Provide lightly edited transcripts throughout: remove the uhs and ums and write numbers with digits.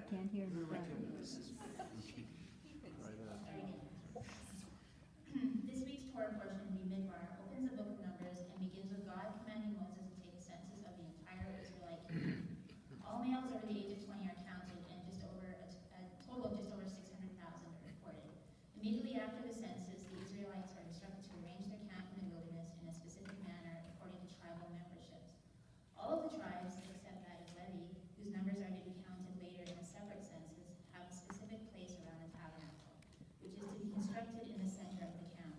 Can't hear the crowd. This week's Torah portion, Bamidbar, opens the book of Numbers and begins with God commanding Moses to take a census of the entire Israelite community. All males over the age of 20 are counted, and a total of just over 600,000 are reported. Immediately after the census, the Israelites are instructed to arrange their camp in the wilderness in a specific manner according to tribal memberships. All of the tribes, except that of Levi, whose numbers are to be counted later in a separate census, have a specific place around the tabernacle, which is to be constructed in the center of the camp.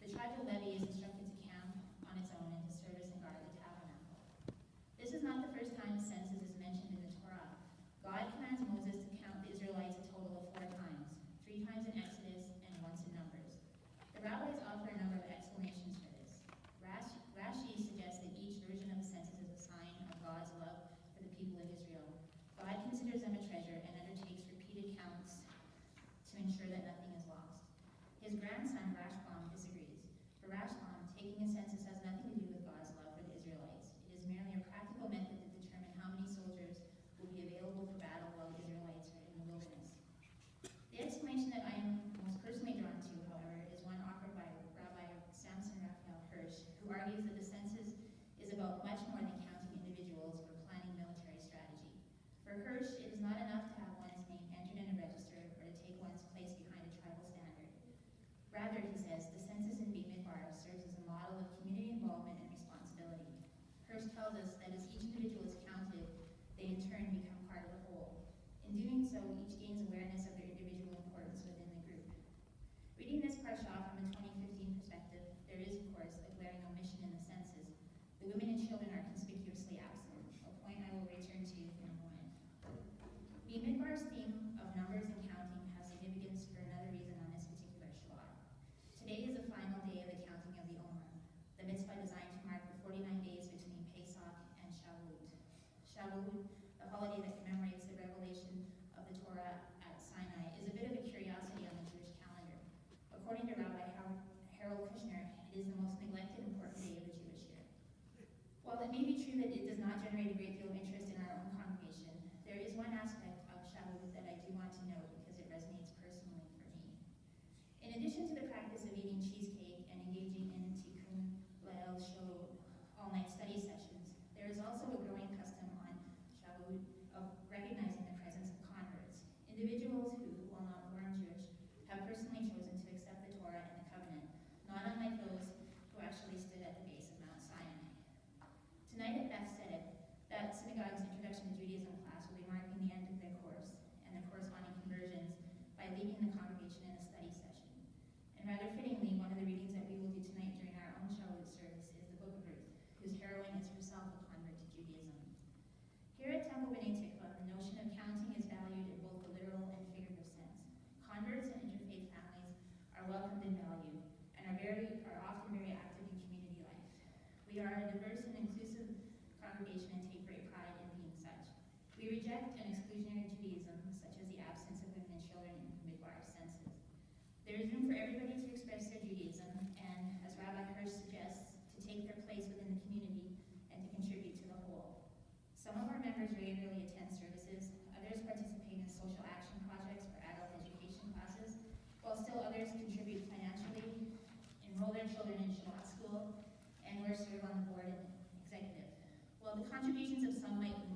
The tribe of Levi is instructed to camp on its own and to service and guard the tabernacle. This is not the first time a census is mentioned in the Torah. God commands Moses to count the Israelites a total of 4 times, 3 times in Exodus and once in Numbers. The rabbis offer a number of explanations for this. Rashi suggests that each version of the census is a sign of God's love for the people of Israel. God considers them a treasure and undertakes repeated counts to ensure that nothing is lost. His grandson, Rashbam, disagrees. For Rashbam, taking a census has nothing to do with God's love for the Israelites. It is merely a practical method to determine how many soldiers will be available for battle while the Israelites are in the wilderness. The explanation that I am most personally drawn to, however, is one offered by Rabbi Samson Raphael Hirsch, who argues that the census is about much more than counting individuals or planning military strategy. For Hirsch, it is not enough to have one's name entered in a register or to take one's place behind a tribal standard. Rather, he says, the census in Bamidbar serves as a model of community involvement and responsibility. Hirsch tells us that as each individual is counted, they in turn become part of the whole. In doing so, each gains awareness of their individual importance within the group. Reading this parsha from a 2015 perspective, there is, of course, a glaring omission in the census. The women and children are conspicuously absent, a point I will return to in a moment. Bamidbar's theme of numbers and counting has significance for another reason on this particular Shabbat. Today is the final day of the counting of the Omer, the mitzvah designed to mark the 49 days between Pesach and Shavuot. Shavuot, the holiday that commemorates the revelation of the Torah at Sinai, is a bit of a curiosity on the Jewish calendar. According to Rabbi Harold Kushner, it is the most neglected important day of the Jewish year. While it may be true that it does not generate a great deal of interest in our own congregation, there is one aspect of Shavuot that I do want to note because it resonates personally for me. In addition to the practice of eating cheesecake and engaging in Tikkun Le'el Show all-night study sessions, there is also a growing custom on Shavuot of recognizing the presence of converts, individuals who, while not born Jewish, have personally chosen to accept the Torah and the covenant, not unlike those who actually stood at the base of Mount Sinai. Tonight at Beth Tzedek, that synagogue's Introduction to Judaism class will be marking the end of their course and the corresponding conversions by leading the congregation in a study session. And rather fittingly, one of the readings that we will do tonight during our own Shavuot service is the Book of Ruth, whose heroine is herself a convert to Judaism. Here at Temple B'nai Tikva, the notion of counting is valued in both the literal and figurative sense. Converts and interfaith families are welcomed and valued, and are often very active in community life. We are a diverse and inclusive congregation and take great pride in being such. We reject an exclusionary Judaism, such as the absence of women and children in Bamidbar census. There is room for everybody to express their Judaism, and as Rabbi Hirsch suggests, to take their place within the community and to contribute to the whole. Some of our members regularly attend services, others participate in social action projects or adult education classes, while still others contribute financially, enroll their children in Shabbat school, and or serve on the board and executive. While the contributions of some might be